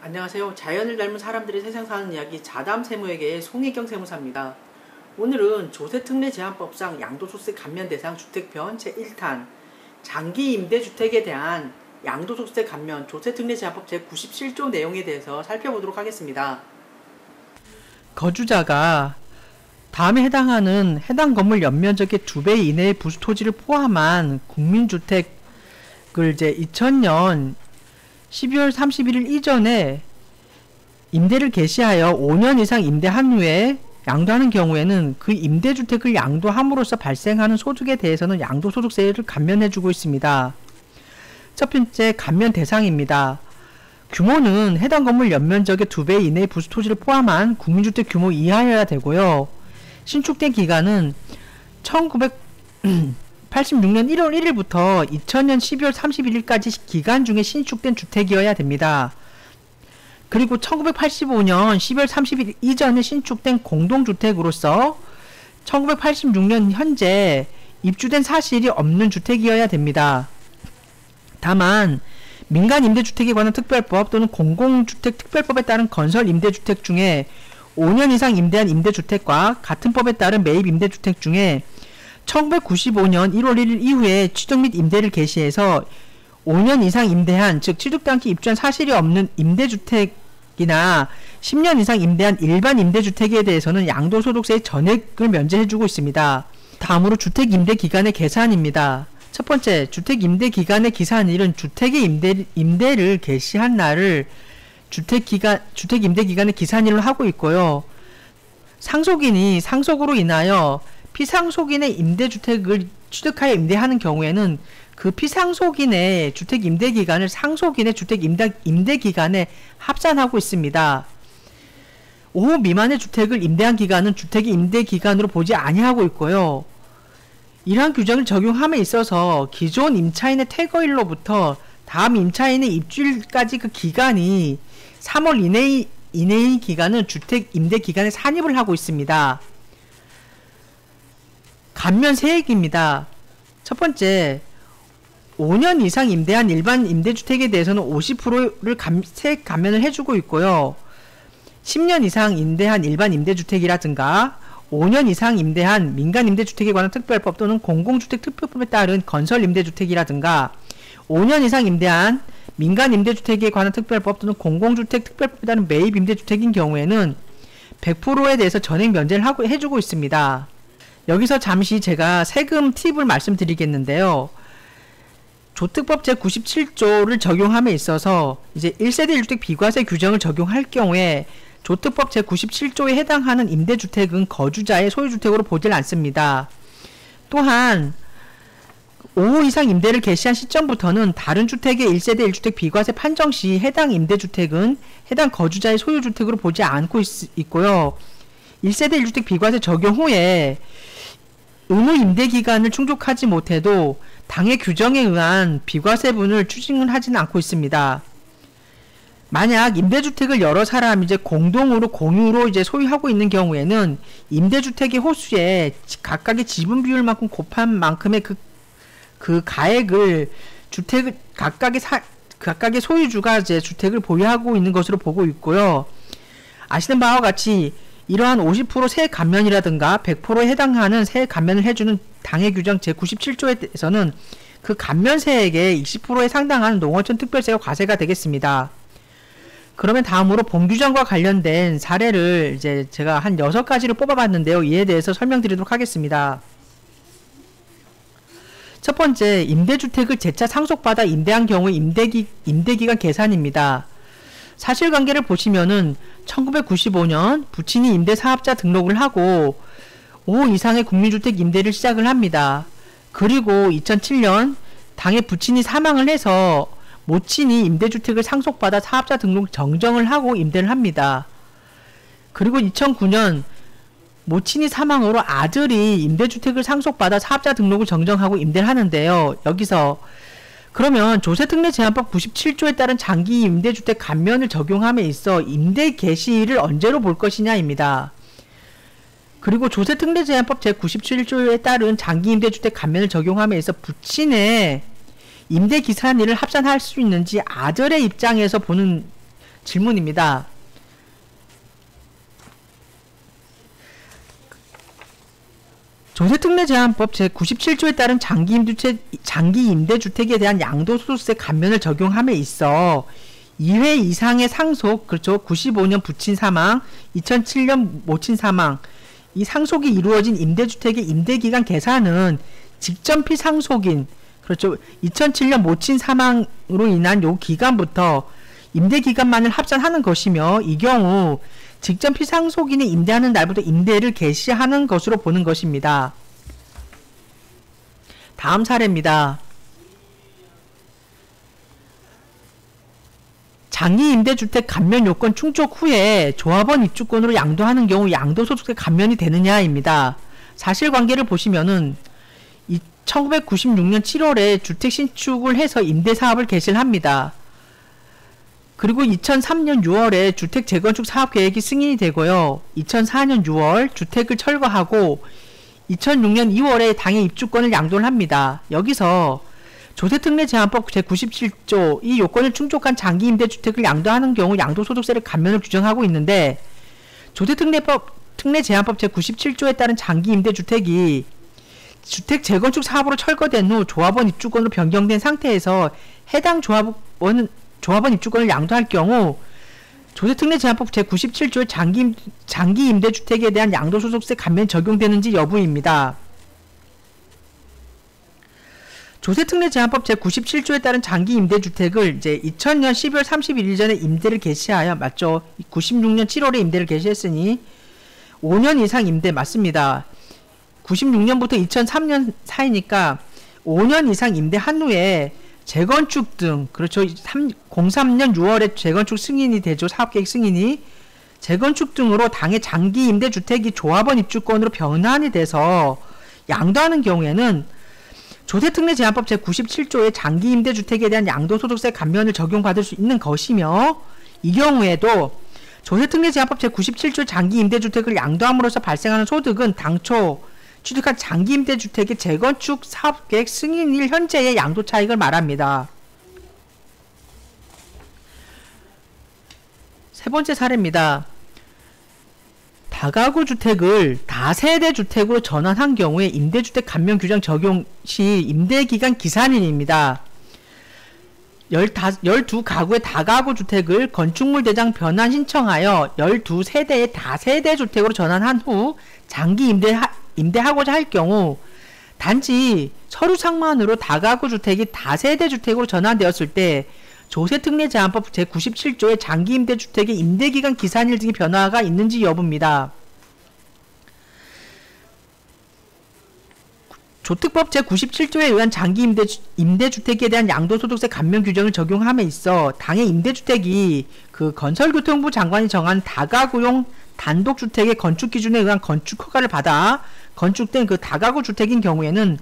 안녕하세요. 자연을 닮은 사람들이 세상 사는 이야기 자담세무에게의 송혜경 세무사입니다. 오늘은 조세특례제한법상 양도소득세 감면 대상 주택편 제1탄 장기임대주택에 대한 양도소득세 감면 조세특례제한법 제97조 내용에 대해서 살펴보도록 하겠습니다. 거주자가 다음에 해당하는 해당 건물 연면적의 2배 이내의 부수토지를 포함한 국민주택을 이제 2000년 12월 31일 이전에 임대를 개시하여 5년 이상 임대한 후에 양도하는 경우에는 그 임대주택을 양도함으로써 발생하는 소득에 대해서는 양도소득세를 감면해주고 있습니다. 첫 번째, 감면 대상입니다. 규모는 해당 건물 연면적의 2배 이내의 부수토지를 포함한 국민주택 규모 이하여야 되고요. 신축된 기간은 1986년 1월 1일부터 2000년 12월 31일까지 기간 중에 신축된 주택이어야 됩니다. 그리고 1985년 12월 30일 이전에 신축된 공동주택으로서 1986년 현재 입주된 사실이 없는 주택이어야 됩니다. 다만 민간임대주택에 관한 특별법 또는 공공주택특별법에 따른 건설임대주택 중에 5년 이상 임대한 임대주택과 같은 법에 따른 매입임대주택 중에 1995년 1월 1일 이후에 취득 및 임대를 개시해서 5년 이상 임대한, 즉 취득 당시 입주한 사실이 없는 임대주택이나 10년 이상 임대한 일반 임대주택에 대해서는 양도소득세의 전액을 면제해주고 있습니다. 다음으로 주택임대기간의 계산입니다. 첫 번째, 주택임대기간의 기산일은 주택의 임대를 개시한 날을 주택임대기간의 기산일로 하고 있고요. 상속인이 상속으로 인하여 피상속인의 임대주택을 취득하여 임대하는 경우에는 그 피상속인의 주택임대기간을 상속인의 주택임대기간에 합산하고 있습니다. 5호 미만의 주택을 임대한 기간은 주택의 임대기간으로 보지 아니하고 있고요. 이러한 규정을 적용함에 있어서 기존 임차인의 퇴거일로부터 다음 임차인의 입주일까지 그 기간이 3월 이내의 기간은 주택임대기간에 산입을 하고 있습니다. 감면 세액입니다. 첫 번째, 5년 이상 임대한 일반 임대주택에 대해서는 50%를 세액 감면을 해주고 있고요. 10년 이상 임대한 일반 임대주택이라든가 5년 이상 임대한 민간임대주택에 관한 특별법 또는 공공주택특별법에 따른 건설임대주택이라든가 5년 이상 임대한 민간임대주택에 관한 특별법 또는 공공주택특별법에 따른 매입임대주택인 경우에는 100%에 대해서 전액 면제를 해주고 있습니다. 여기서 잠시 제가 세금 팁을 말씀드리겠는데요. 조특법 제97조를 적용함에 있어서 이제 1세대 1주택 비과세 규정을 적용할 경우에 조특법 제97조에 해당하는 임대주택은 거주자의 소유주택으로 보질 않습니다. 또한 5호 이상 임대를 개시한 시점부터는 다른 주택의 1세대 1주택 비과세 판정 시 해당 임대주택은 해당 거주자의 소유주택으로 보지 않고 있고요. 1세대 1주택 비과세 적용 후에 의무 임대기간을 충족하지 못해도 당해 규정에 의한 비과세분을 추징을 하지는 않고 있습니다. 만약 임대주택을 여러 사람이 이제 공유로 이제 소유하고 있는 경우에는 임대주택의 호수에 각각의 지분 비율만큼 곱한 만큼의 그 가액을 각각의 소유주가 이제 주택을 보유하고 있는 것으로 보고 있고요. 아시는 바와 같이 이러한 50% 세액 감면이라든가 100%에 해당하는 세액 감면을 해주는 당해 규정 제97조에 대해서는 그 감면 세액의 20%에 상당한 농어촌 특별세가 과세가 되겠습니다. 그러면 다음으로 본규정과 관련된 사례를 이제 제가 한 6가지를 뽑아봤는데요. 이에 대해서 설명드리도록 하겠습니다. 첫 번째, 임대주택을 재차 상속받아 임대한 경우의 임대기간 계산입니다. 사실관계를 보시면은 1995년 부친이 임대사업자 등록을 하고 5호 이상의 국민주택 임대를 시작을 합니다. 그리고 2007년 당해 부친이 사망을 해서 모친이 임대주택을 상속받아 사업자 등록 정정을 하고 임대를 합니다. 그리고 2009년 모친이 사망으로 아들이 임대주택을 상속받아 사업자 등록을 정정하고 임대를 하는데요. 여기서 그러면 조세특례제한법 97조에 따른 장기 임대주택 감면을 적용함에 있어 임대 개시일을 언제로 볼 것이냐입니다. 그리고 조세특례제한법 제97조에 따른 장기 임대주택 감면을 적용함에 있어 부친의 임대기산일을 합산할 수 있는지 아들의 입장에서 보는 질문입니다. 조세특례제한법 제97조에 따른 장기임대주택에 대한 양도소득세 감면을 적용함에 있어 2회 이상의 상속, 그렇죠. 95년 부친 사망, 2007년 모친 사망, 이 상속이 이루어진 임대주택의 임대기간 계산은 직전피 상속인, 그렇죠. 2007년 모친 사망으로 인한 요 기간부터 임대기간만을 합산하는 것이며, 이 경우 직전피 상속인이 임대하는 날부터 임대를 개시하는 것으로 보는 것입니다. 다음 사례입니다. 장기임대주택 감면 요건 충족 후에 조합원 입주권으로 양도하는 경우 양도소득세 감면이 되느냐입니다. 사실관계를 보시면은 1996년 7월에 주택 신축을 해서 임대사업을 개시를 합니다. 그리고 2003년 6월에 주택 재건축 사업계획이 승인이 되고요. 2004년 6월 주택을 철거하고 2006년 2월에 당해 입주권을 양도를 합니다. 여기서 조세특례제한법 제97조 이 요건을 충족한 장기임대주택을 양도하는 경우 양도소득세를 감면을 규정하고 있는데, 조세특례제한법 제97조에 따른 장기임대주택이 주택 재건축 사업으로 철거된 후 조합원 입주권으로 변경된 상태에서 해당 조합원 입주권을 양도할 경우 조세특례제한법 제97조의 장기임대주택에 대한 양도소득세 감면이 적용되는지 여부입니다. 조세특례제한법 제97조에 따른 장기임대주택을 이제 2000년 12월 31일 전에 임대를 개시하여, 맞죠? 96년 7월에 임대를 개시했으니 5년 이상 임대 맞습니다. 96년부터 2003년 사이니까 5년 이상 임대한 후에 재건축 등, 그렇죠. 03년 6월에 재건축 승인이 되죠. 사업계획 승인이. 재건축 등으로 당해 장기임대주택이 조합원 입주권으로 변환이 돼서 양도하는 경우에는 조세특례제한법 제97조의 장기임대주택에 대한 양도소득세 감면을 적용받을 수 있는 것이며, 이 경우에도 조세특례제한법 제97조 장기임대주택을 양도함으로써 발생하는 소득은 당초 취득한 장기임대주택의 재건축 사업계획 승인일 현재의 양도 차익을 말합니다. 세 번째 사례입니다. 다가구 주택을 다세대 주택으로 전환한 경우에 임대주택 감면 규정 적용 시 임대기간 기산일입니다. 12가구의 다가구 주택을 건축물 대장 변환 신청하여 12세대의 다세대 주택으로 전환한 후 장기 임대하고자 할 경우 단지 서류상만으로 다가구 주택이 다세대 주택으로 전환되었을 때 조세특례제한법 제97조의 장기임대주택의 임대기간 기산일 등의 변화가 있는지 여부입니다. 조특법 제97조에 의한 장기임대주택에 대한 양도소득세 감면 규정을 적용함에 있어 당해 임대주택이 그 건설교통부 장관이 정한 다가구용 단독주택의 건축기준에 의한 건축허가를 받아 건축된 그 다가구 주택인 경우에는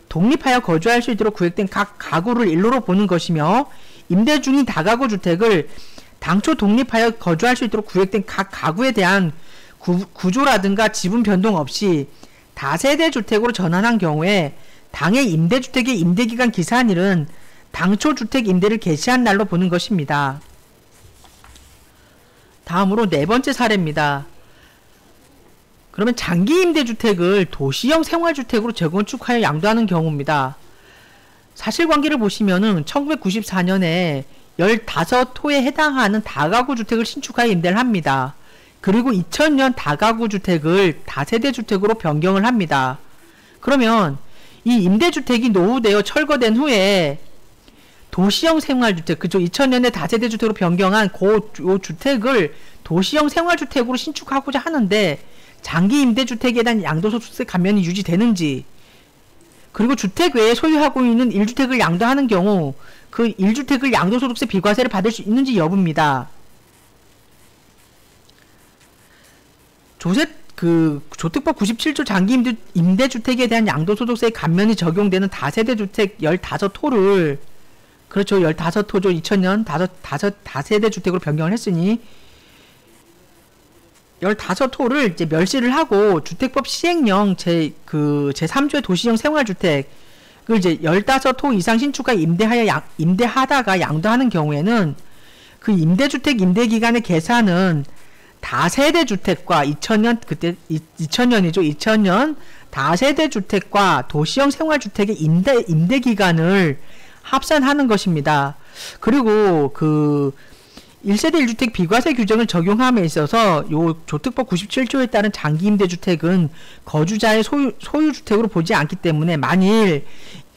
독립하여 거주할 수 있도록 구획된 각 가구를 일로로 보는 것이며, 임대 중인 다가구 주택을 당초 독립하여 거주할 수 있도록 구획된 각 가구에 대한 구조라든가 지분 변동 없이 다세대 주택으로 전환한 경우에 당해 임대주택의 임대기간 기산일은 당초 주택 임대를 개시한 날로 보는 것입니다. 다음으로 네 번째 사례입니다. 그러면 장기임대주택을 도시형 생활주택으로 재건축하여 양도하는 경우입니다. 사실관계를 보시면은 1994년에 15호에 해당하는 다가구 주택을 신축하여 임대를 합니다. 그리고 2000년 다가구 주택을 다세대 주택으로 변경을 합니다. 그러면 이 임대주택이 노후되어 철거된 후에 도시형 생활주택, 그죠? 2000년에 다세대 주택으로 변경한 요 주택을 도시형 생활주택으로 신축하고자 하는데 장기 임대주택에 대한 양도소득세 감면이 유지되는지, 그리고 주택 외에 소유하고 있는 1주택을 양도하는 경우 그 1주택을 양도소득세 비과세를 받을 수 있는지 여부입니다. 조특법 97조 장기 임대주택에 대한 양도소득세 감면이 적용되는 다세대 주택 15호를, 그렇죠, 15호죠. 2000년 다세대 주택으로 변경을 했으니 15호를 이제 멸시를 하고 주택법 시행령 제3조의 도시형 생활주택 그 이제 15호 이상 신축가 임대하다가 양도하는 경우에는 그 그 임대주택 임대기간의 계산은 다세대주택과 2000년 그때 2000년이죠. 2000년 다세대주택과 도시형 생활주택의 임대기간을 합산하는 것입니다. 그리고 그 1세대 1주택 비과세 규정을 적용함에 있어서 요 조특법 97조에 따른 장기임대주택은 거주자의 소유주택으로 보지 않기 때문에 만일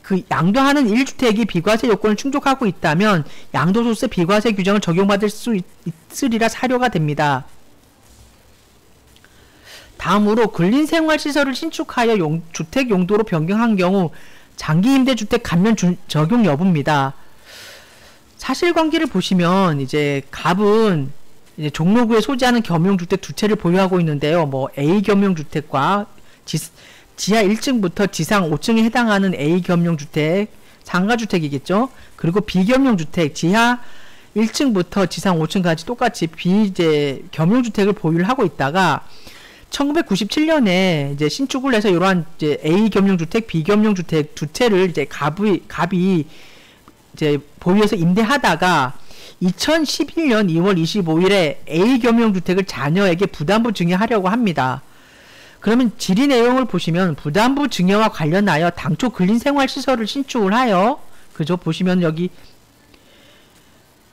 그 양도하는 1주택이 비과세 요건을 충족하고 있다면 양도소득세 비과세 규정을 적용받을 수 있으리라 사료가 됩니다. 다음으로 근린생활시설을 신축하여 주택 용도로 변경한 경우 장기임대주택 감면 적용 여부입니다. 사실관계를 보시면 이제 갑은 이제 종로구에 소재하는 겸용주택 두 채를 보유하고 있는데요. 뭐 A 겸용주택과 지하 1층부터 지상 5층에 해당하는 A 겸용주택, 상가주택이겠죠. 그리고 B 겸용주택, 지하 1층부터 지상 5층까지 똑같이 B 이제 겸용주택을 보유를 하고 있다가 1997년에 이제 신축을 해서 이러한 이제 A 겸용주택, B 겸용주택 두 채를 이제 갑이 이제 보유해서 임대하다가 2011년 2월 25일에 A 겸용주택을 자녀에게 부담부 증여하려고 합니다. 그러면 질의 내용을 보시면 부담부 증여와 관련하여 당초 근린생활시설을 신축을 하여 그죠? 보시면 여기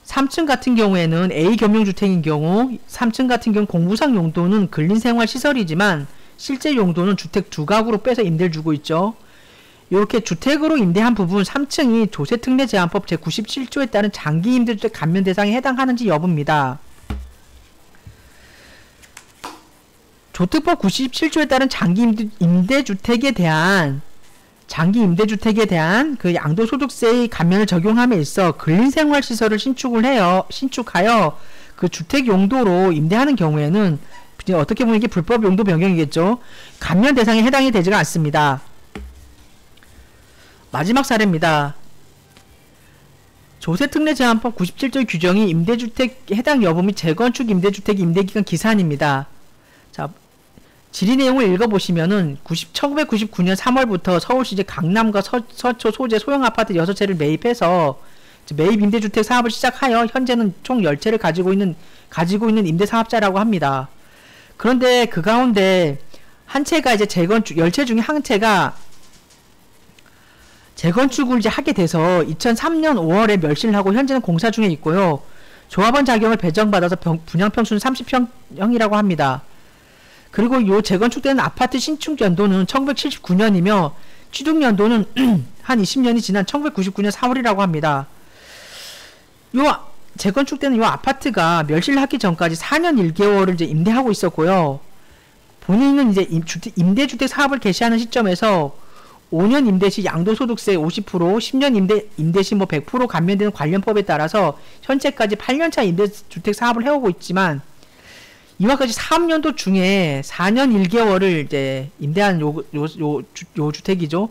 3층 같은 경우에는 A 겸용주택인 경우 3층 같은 경우 공부상 용도는 근린생활시설이지만 실제 용도는 주택 두 가구로 빼서 임대를 주고 있죠. 이렇게 주택으로 임대한 부분 3층이 조세특례제한법 제97조에 따른 장기임대주택 감면 대상에 해당하는지 여부입니다. 조특법 97조에 따른 장기임대주택에 대한 그 양도소득세의 감면을 감면을 있어 근린생활시설을 신축하여 그 주택 용도로 임대하는 경우에는 어떻게 보면 이게 불법 용도 변경이겠죠. 감면 대상에 해당이 되지가 않습니다. 마지막 사례입니다. 조세특례제한법 97조 규정이 임대주택 해당 여부 및 재건축 임대주택 임대기간 기산입니다. 자, 질의 내용을 읽어보시면은 1999년 3월부터 서울시 강남과 서초 소재 소형 아파트 6채를 매입해서 매입 임대주택 사업을 시작하여 현재는 총 10채를 가지고 있는 임대사업자라고 합니다. 그런데 그 가운데 한 채가 이제 재건축 10채 중에 한 채가 재건축을 이제 하게 돼서 2003년 5월에 멸실을 하고 현재는 공사 중에 있고요. 조합원 자격을 배정받아서 분양평수는 30평형이라고 합니다. 그리고 요 재건축되는 아파트 신축 연도는 1979년이며 취득 연도는 한 20년이 지난 1999년 4월이라고 합니다. 요 재건축되는 요 아파트가 멸실하기 전까지 4년 1개월을 이제 임대하고 있었고요. 본인은 이제 임대주택 사업을 개시하는 시점에서 5년 임대 시 양도소득세 50%, 10년 임대 시 뭐 100% 감면되는 관련법에 따라서 현재까지 8년차 임대주택 사업을 해오고 있지만 이와 같이 3년도 중에 4년 1개월을 이제 임대한 요 주택이죠.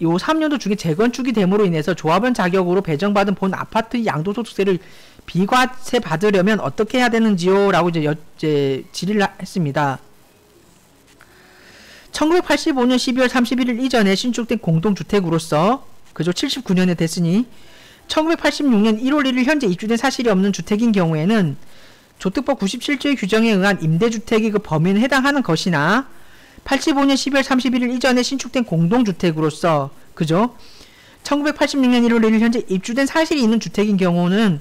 요 3년도 중에 재건축이 됨으로 인해서 조합원 자격으로 배정받은 본 아파트 양도소득세를 비과세 받으려면 어떻게 해야 되는지요? 라고 이제 질의를 했습니다. 1985년 12월 31일 이전에 신축된 공동주택으로서 그죠 79년에 됐으니 1986년 1월 1일 현재 입주된 사실이 없는 주택인 경우에는 조특법 97조의 규정에 의한 임대주택의 그 범위에 해당하는 것이나 85년 12월 31일 이전에 신축된 공동주택으로서 그죠 1986년 1월 1일 현재 입주된 사실이 있는 주택인 경우는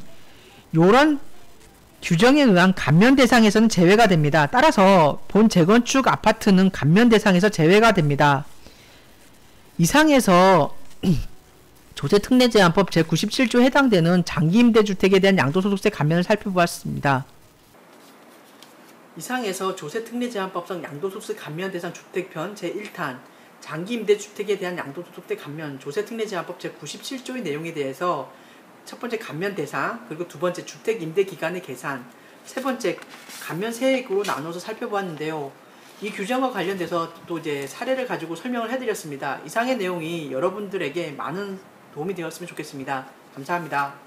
요런 규정에 의한 감면 대상에서는 제외가 됩니다. 따라서 본 재건축 아파트는 감면 대상에서 제외가 됩니다. 이상에서 조세특례제한법 제97조에 해당되는 장기임대주택에 대한 양도소득세 감면을 살펴보았습니다. 이상에서 조세특례제한법상 양도소득세 감면 대상 주택편 제1탄 장기임대주택에 대한 양도소득세 감면 조세특례제한법 제97조의 내용에 대해서 첫 번째 감면 대상, 그리고 두 번째 주택 임대 기간의 계산, 세 번째 감면 세액으로 나눠서 살펴보았는데요. 이 규정과 관련돼서 또 이제 사례를 가지고 설명을 해드렸습니다. 이상의 내용이 여러분들에게 많은 도움이 되었으면 좋겠습니다. 감사합니다.